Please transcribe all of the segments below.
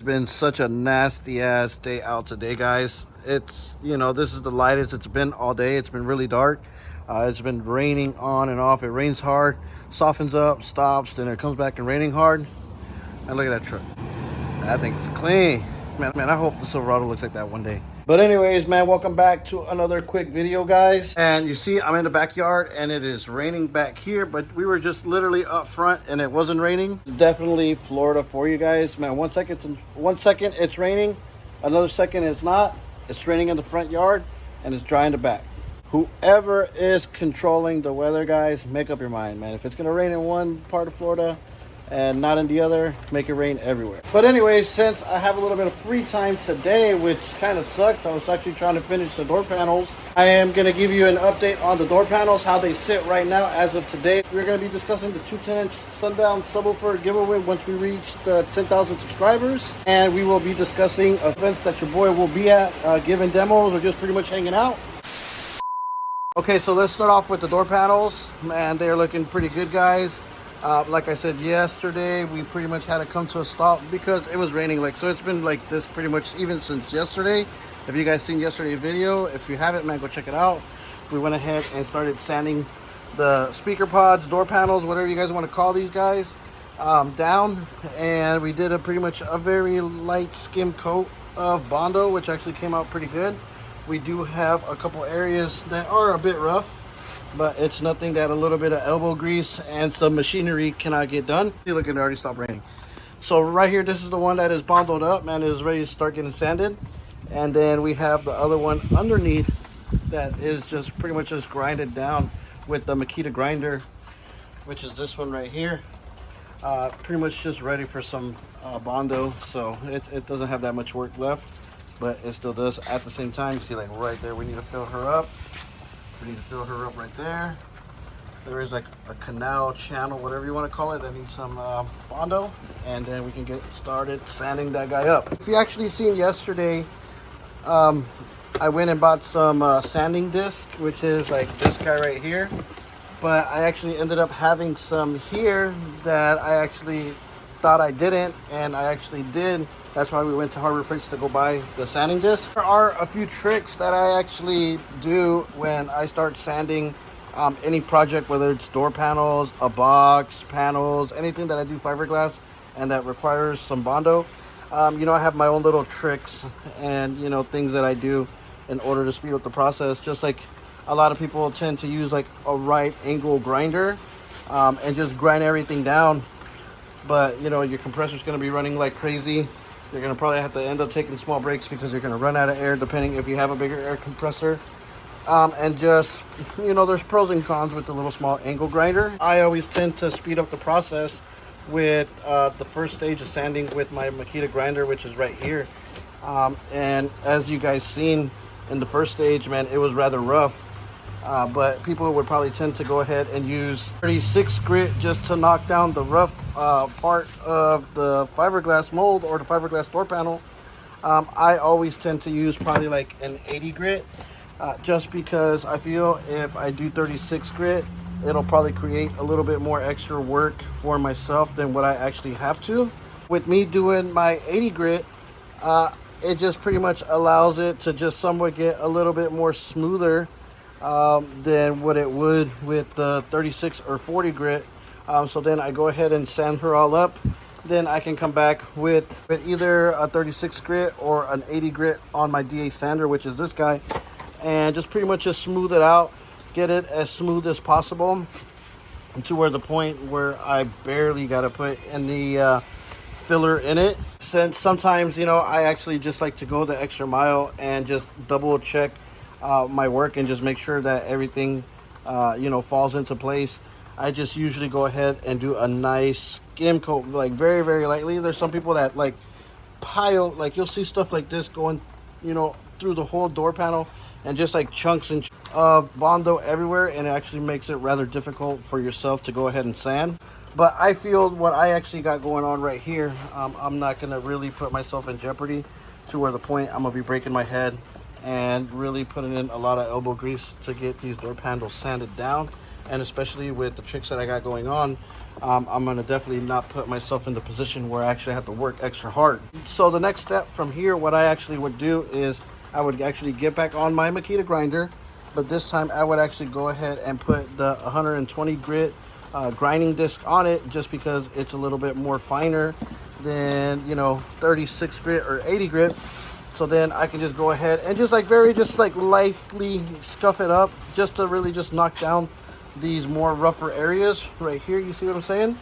It's been such a nasty ass day out today, guys. It's, this is the lightest it's been all day. It's been really dark. It's been raining on and off. It rains hard, softens up, stops, then it comes back and raining hard. And look at that truck. That thing's clean. Man, I hope the Silverado looks like that one day. But anyways, man, welcome back to another quick video, guys. And you see, I'm in the backyard and it is raining back here, but we were just literally up front and it wasn't raining. Definitely Florida for you guys, man. 1 second it's raining, another second it's not. It's raining in the front yard and it's dry in the back. Whoever is controlling the weather, guys, make up your mind, man. If it's gonna rain in one part of Florida and not in the other, make it rain everywhere. But anyways, since I have a little bit of free time today, which kind of sucks, I was actually trying to finish the door panels. I am going to give you an update on the door panels, how they sit right now as of today. We're going to be discussing the 210-inch Sundown subwoofer giveaway once we reach the 10,000 subscribers. And we will be discussing events that your boy will be at, giving demos or just pretty much hanging out. Okay, so let's start off with the door panels. Man, they're looking pretty good, guys. Like I said yesterday, we pretty much had to come to a stop because it was raining. So it's been like this pretty much even since yesterday. If you guys seen yesterday's video, if you haven't, man, go check it out. We went ahead and started sanding the speaker pods, door panels, whatever you guys want to call these guys, down. And we did pretty much a very light skim coat of Bondo, which actually came out pretty good. We do have a couple areas that are a bit rough, but it's nothing that a little bit of elbow grease and some machinery cannot get done. You're looking to already stop raining. So right here, this is the one that is bondoed up, man. It is ready to start getting sanded. And then we have the other one underneath that is just pretty much just grinded down with the Makita grinder, which is this one right here. Pretty much just ready for some Bondo. So it doesn't have that much work left, but it still does at the same time. You see, like right there, we need to fill her up. We need to fill her up right there. There is like a canal channel, whatever you want to call it, that needs some Bondo, and then we can get started sanding that guy up. If you actually seen yesterday, I went and bought some sanding disc, which is like this guy right here. But I actually ended up having some here that I actually thought I didn't, and I actually did. That's why we went to Harbor Freight to go buy the sanding disc. There are a few tricks that I actually do when I start sanding any project, whether it's door panels, a box, panels, anything that I do fiberglass and that requires some Bondo. I have my own little tricks and, things that I do in order to speed up the process. Just like a lot of people tend to use like a right angle grinder and just grind everything down. But, your compressor's going to be running like crazy. You're going to probably have to end up taking small breaks because you're going to run out of air depending if you have a bigger air compressor. And just, there's pros and cons with the little small angle grinder. I always tend to speed up the process with the first stage of sanding with my Makita grinder, which is right here. And as you guys seen in the first stage, man, it was rather rough. But people would probably tend to go ahead and use 36 grit just to knock down the rough part of the fiberglass mold or the fiberglass door panel. I always tend to use probably like an 80 grit just because I feel if I do 36 grit, it'll probably create a little bit more extra work for myself than what I actually have to. With me doing my 80 grit, it just pretty much allows it to just somewhat get a little bit more smoother than what it would with the 36 or 40 grit. So then I go ahead and sand her all up. Then I can come back with either a 36 grit or an 80 grit on my DA sander, which is this guy, and just pretty much just smooth it out, get it as smooth as possible to where the point where I barely got to put any filler in it. Since sometimes, I actually just like to go the extra mile and just double check my work and just make sure that everything falls into place. I just usually go ahead and do a nice skim coat, like very, very lightly. There's some people that like pile, like you'll see stuff like this going, through the whole door panel and just like chunks of Bondo everywhere, and it actually makes it rather difficult for yourself to go ahead and sand. But I feel what I actually got going on right here, I'm not going to really put myself in jeopardy to where the point I'm going to be breaking my head and really putting in a lot of elbow grease to get these door panels sanded down. and especially with the tricks that I got going on, I'm gonna definitely not put myself in the position where I actually have to work extra hard. So the next step from here, what I actually would do is I would actually get back on my Makita grinder, but this time I would actually go ahead and put the 120 grit grinding disc on it, just because it's a little bit more finer than, you know, 36 grit or 80 grit. So then I can just go ahead and just like lightly scuff it up, just to really just knock down these more rougher areas right here. You see what I'm saying?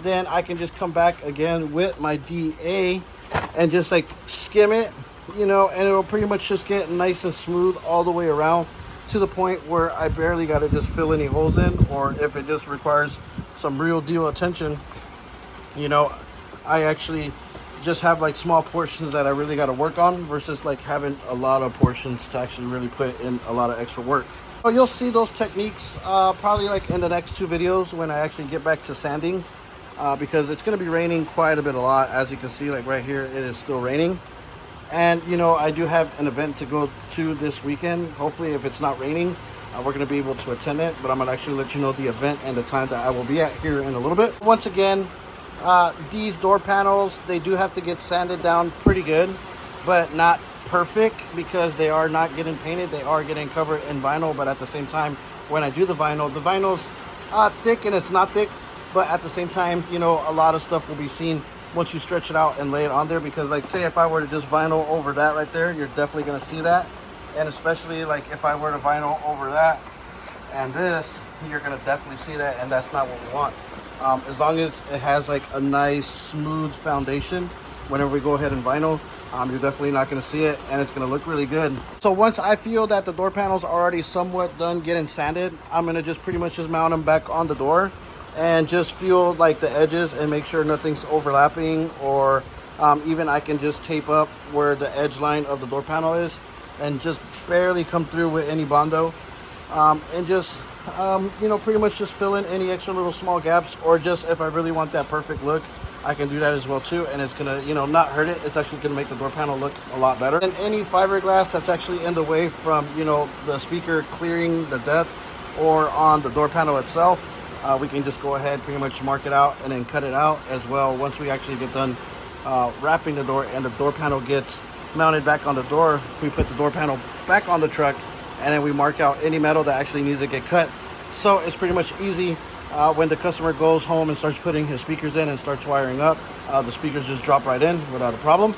Then I can just come back again with my DA and just like skim it, you know, and it'll pretty much just get nice and smooth all the way around, to the point where I barely got to just fill any holes in, or if it just requires some real deal attention, you know, I actually just have like small portions that I really got to work on, versus like having a lot of portions to actually really put in a lot of extra work. So you'll see those techniques probably like in the next 2 videos when I actually get back to sanding, because it's going to be raining quite a lot. As you can see, like right here, it is still raining. And, you know, I do have an event to go to this weekend. Hopefully, if it's not raining, we're going to be able to attend it. But I'm going to actually let you know the event and the time that I will be at here in a little bit. Once again, these door panels, they do have to get sanded down pretty good, but not perfect, because they are not getting painted. They are getting covered in vinyl. But at the same time, when I do the vinyl's thick and it's not thick. But at the same time, you know, a lot of stuff will be seen once you stretch it out and lay it on there. Because like, say if I were to just vinyl over that right there, you're definitely going to see that. And especially like if I were to vinyl over that and this, you're going to definitely see that, and that's not what we want. As long as it has like a nice smooth foundation, whenever we go ahead and vinyl, you're definitely not going to see it, and it's going to look really good. So once I feel that the door panels are already somewhat done getting sanded, I'm going to just pretty much just mount them back on the door, and just feel like the edges and make sure nothing's overlapping, or even I can just tape up where the edge line of the door panel is, and just barely come through with any Bondo, and just you know, pretty much just fill in any extra little small gaps. Or just if I really want that perfect look, I can do that as well too, and it's gonna, you know, not hurt it. It's actually gonna make the door panel look a lot better. And any fiberglass that's actually in the way from, you know, the speaker clearing the depth or on the door panel itself, we can just go ahead, pretty much mark it out and then cut it out as well. Once we actually get done wrapping the door and the door panel gets mounted back on the door, we put the door panel back on the truck, and then we mark out any metal that actually needs to get cut. So it's pretty much easy. When the customer goes home and starts putting his speakers in and starts wiring up, the speakers just drop right in without a problem.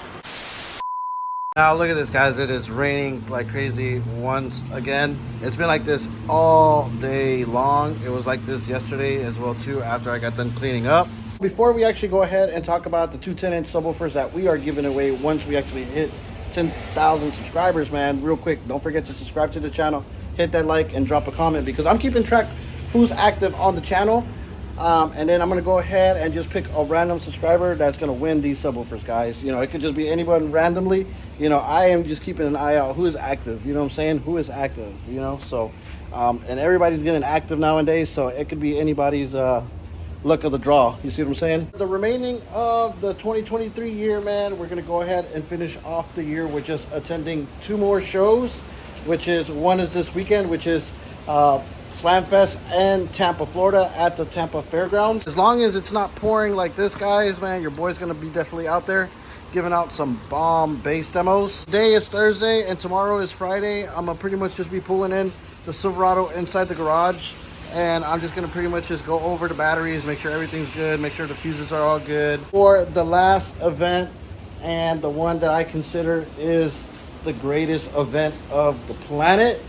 Now look at this, guys. It is raining like crazy once again. It's been like this all day long. It was like this yesterday as well too, after I got done cleaning up. Before we actually go ahead and talk about the 2 10-inch subwoofers that we are giving away once we actually hit 10,000 subscribers, man, real quick, don't forget to subscribe to the channel, hit that like, and drop a comment, because I'm keeping track who's active on the channel. And then I'm going to go ahead and just pick a random subscriber that's going to win these subwoofers, guys. You know, it could just be anyone randomly. You know, I am just keeping an eye out who is active. You know what I'm saying? Who is active, you know? So, and everybody's getting active nowadays, so it could be anybody's luck of the draw. You see what I'm saying? The remaining of the 2023 year, man, we're going to go ahead and finish off the year with just attending 2 more shows, which is, one is this weekend, which is Slamfest in Tampa, Florida, at the Tampa Fairgrounds. As long as it's not pouring like this, guys, man, your boy's gonna be definitely out there giving out some bomb bass demos. Today is Thursday and tomorrow is Friday. I'm gonna pretty much just be pulling in the Silverado inside the garage, and I'm just gonna pretty much just go over the batteries, make sure everything's good, make sure the fuses are all good. For the last event, and the one that I consider is the greatest event of the planet,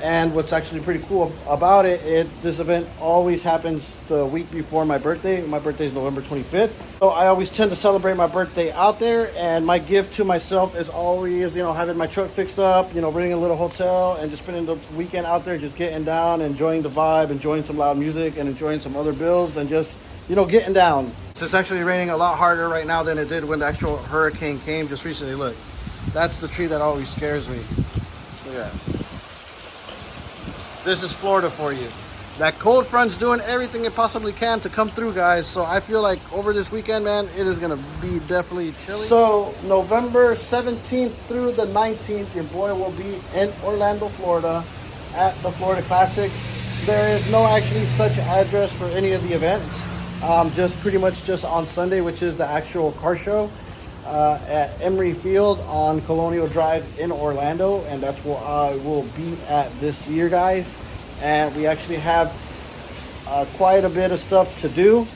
and what's actually pretty cool about it, this event always happens the week before my birthday. My birthday is November 25th, so I always tend to celebrate my birthday out there, and my gift to myself is always, you know, having my truck fixed up, you know, renting a little hotel and just spending the weekend out there, just getting down, enjoying the vibe, enjoying some loud music, and enjoying some other bills, and just, you know, getting down. So it's actually raining a lot harder right now than it did when the actual hurricane came just recently. Look, that's the tree that always scares me. Look at that. This is Florida for you. That cold front's doing everything it possibly can to come through, guys. So I feel like over this weekend, man, it is gonna be definitely chilly. So November 17th through the 19th, your boy will be in Orlando, Florida at the Florida Classics. There is no actually such address for any of the events. Just pretty much just on Sunday, which is the actual car show at Emery Field on Colonial Drive in Orlando, and that's where I will be at this year, guys. And we actually have quite a bit of stuff to do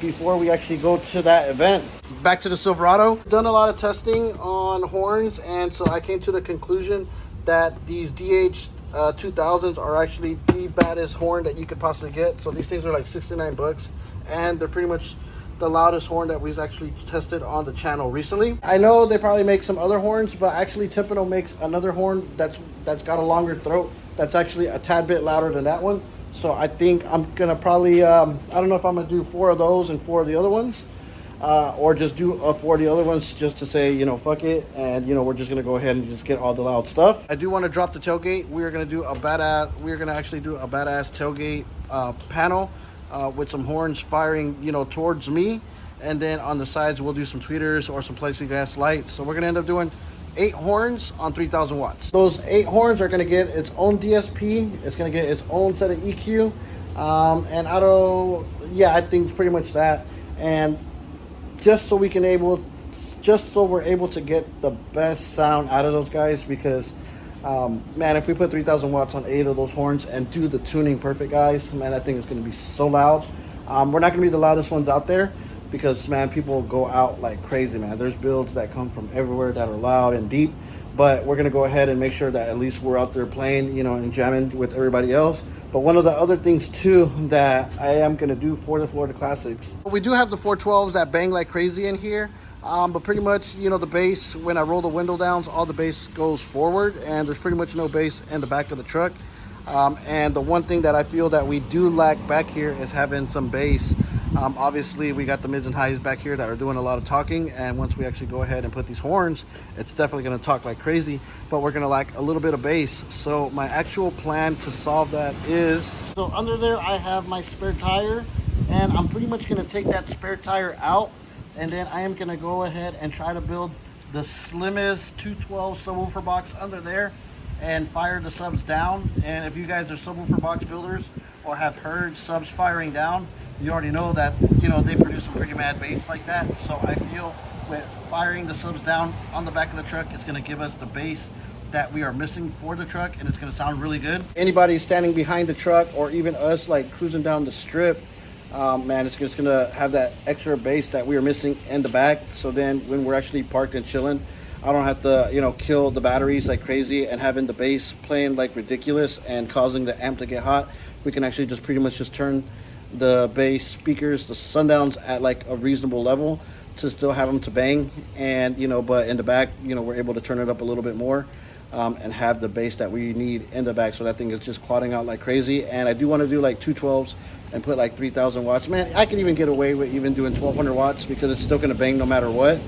before we actually go to that event. Back to the Silverado. Done a lot of testing on horns, and so I came to the conclusion that these DH 2000s are actually the baddest horn that you could possibly get. So these things are like 69 bucks, and they're pretty much the loudest horn that we've actually tested on the channel recently. I know they probably make some other horns, but actually Timpano makes another horn that's got a longer throat that's actually a tad bit louder than that one. So I think I'm gonna probably I don't know if I'm gonna do 4 of those and 4 of the other ones, or just do 4 of the other ones just to say, you know, fuck it, and you know, we're just gonna go ahead and just get all the loud stuff. I do want to drop the tailgate. We're gonna actually do a badass tailgate panel with some horns firing, you know, towards me, and then on the sides we'll do some tweeters or some plexiglass lights. So we're gonna end up doing 8 horns on 3,000 watts. Those 8 horns are gonna get its own DSP. It's gonna get its own set of EQ, and I think pretty much that. And just so we're able to get the best sound out of those guys, because man, if we put 3,000 watts on 8 of those horns and do the tuning perfect, guys, man, I think it's gonna be so loud. We're not gonna be the loudest ones out there, because man, people go out like crazy, man. There's builds that come from everywhere that are loud and deep, but we're gonna go ahead and make sure that at least we're out there playing, you know, and jamming with everybody else. But one of the other things too that I am gonna do for the Florida Classics, we do have the 412s that bang like crazy in here, but pretty much, you know, the bass, when I roll the window downs, all the bass goes forward, and there's pretty much no bass in the back of the truck. And the one thing that I feel that we do lack back here is having some bass. Obviously we got the mids and highs back here that are doing a lot of talking, and once we actually go ahead and put these horns, it's definitely going to talk like crazy, but we're going to lack a little bit of bass. So my actual plan to solve that is, so under there I have my spare tire, and I'm pretty much going to take that spare tire out, and then I am going to go ahead and try to build the slimmest 212 subwoofer box under there and fire the subs down. And if you guys are subwoofer box builders or have heard subs firing down, you already know that, you know, they produce some pretty mad bass like that. So I feel with firing the subs down on the back of the truck, it's going to give us the bass that we are missing for the truck, and it's going to sound really good. Anybody standing behind the truck, or even us like cruising down the strip, man, it's just going to have that extra bass that we are missing in the back. So then when we're actually parked and chilling, I don't have to, you know, kill the batteries like crazy and having the bass playing like ridiculous and causing the amp to get hot. We can actually just pretty much just turn the bass speakers, the Sundowns, at like a reasonable level to still have them to bang. And, you know, but in the back, you know, we're able to turn it up a little bit more and have the bass that we need in the back. So that thing is just quadding out like crazy. And I do want to do like 212s and put like 3,000 watts. Man, I can even get away with even doing 1,200 watts because it's still going to bang no matter what.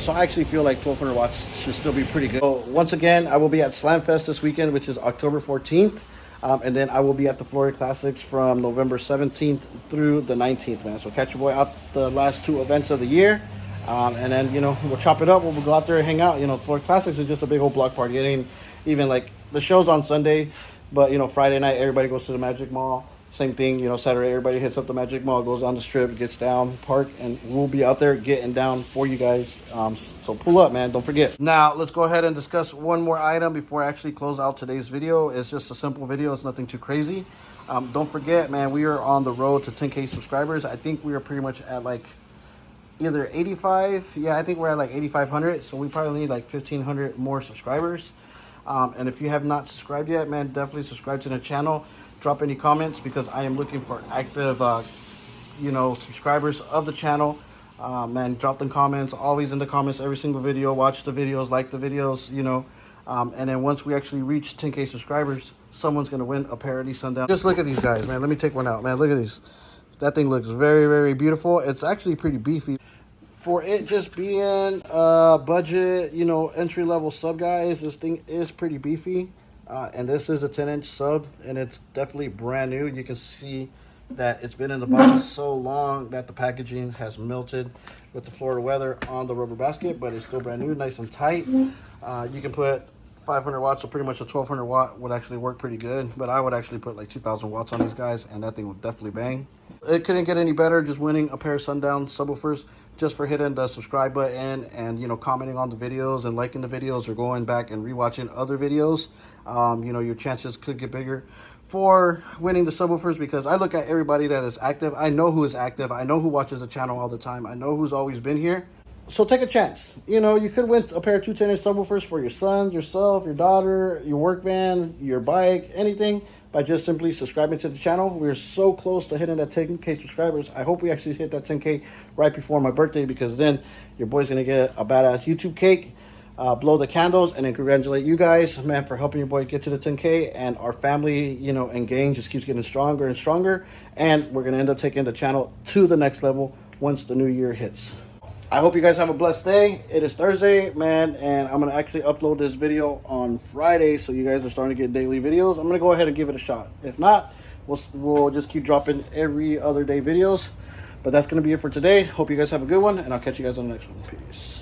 So I actually feel like 1,200 watts should still be pretty good. So once again, I will be at Slamfest this weekend, which is October 14th. And then I will be at the Florida Classics from November 17th through the 19th, man. So catch your boy out the last 2 events of the year. And then, you know, we'll chop it up. We'll go out there and hang out. You know, Florida Classics is just a big old block party. It ain't even like the show's on Sunday, but, you know, Friday night, everybody goes to the Magic Mall. Same thing, you know, Saturday, everybody hits up the Magic Mall, goes on the strip, gets down, park, and we'll be out there getting down for you guys. So pull up, man. Don't forget. Now, let's go ahead and discuss one more item before I actually close out today's video. It's just a simple video. It's nothing too crazy. Don't forget, man, we are on the road to 10K subscribers. I think we are pretty much at like either 85. Yeah, I think we're at like 8,500. So we probably need like 1,500 more subscribers. And if you have not subscribed yet, man, definitely subscribe to the channel. Drop any comments, because I am looking for active, you know, subscribers of the channel. Man, drop them comments, always in the comments, every single video. Watch the videos, like the videos, you know. And then once we actually reach 10K subscribers, someone's going to win a pair of these Sundown. Just look at these guys, man. Let me take one out, man. Look at these. That thing looks very, very beautiful. It's actually pretty beefy. For it just being budget, you know, entry-level sub, guys, this thing is pretty beefy. And this is a 10-inch sub, and it's definitely brand new. You can see that it's been in the box so long that the packaging has melted with the Florida weather on the rubber basket, but it's still brand new, nice and tight. You can put 500 watts, so pretty much a 1200 watt would actually work pretty good. But I would actually put like 2000 watts on these guys, and that thing would definitely bang. It couldn't get any better just winning a pair of Sundown subwoofers just for hitting the subscribe button and, you know, commenting on the videos and liking the videos or going back and rewatching other videos. You know, your chances could get bigger for winning the subwoofers, because I look at everybody that is active. I know who is active. I know who watches the channel all the time. I know who's always been here. So take a chance. You know, you could win a pair of 210-inch subwoofers for your sons, yourself, your daughter, your work van, your bike, anything, by just simply subscribing to the channel. We're so close to hitting that 10K subscribers. I hope we actually hit that 10K right before my birthday, because then your boy's going to get a badass YouTube cake, blow the candles, and then congratulate you guys, man, for helping your boy get to the 10K. And our family, you know, and gang just keeps getting stronger and stronger. And we're going to end up taking the channel to the next level once the new year hits. I hope you guys have a blessed day. It is Thursday, man, and I'm going to actually upload this video on Friday, so you guys are starting to get daily videos. I'm going to go ahead and give it a shot. If not, we'll just keep dropping every other day videos. But that's going to be it for today. Hope you guys have a good one, and I'll catch you guys on the next one. Peace.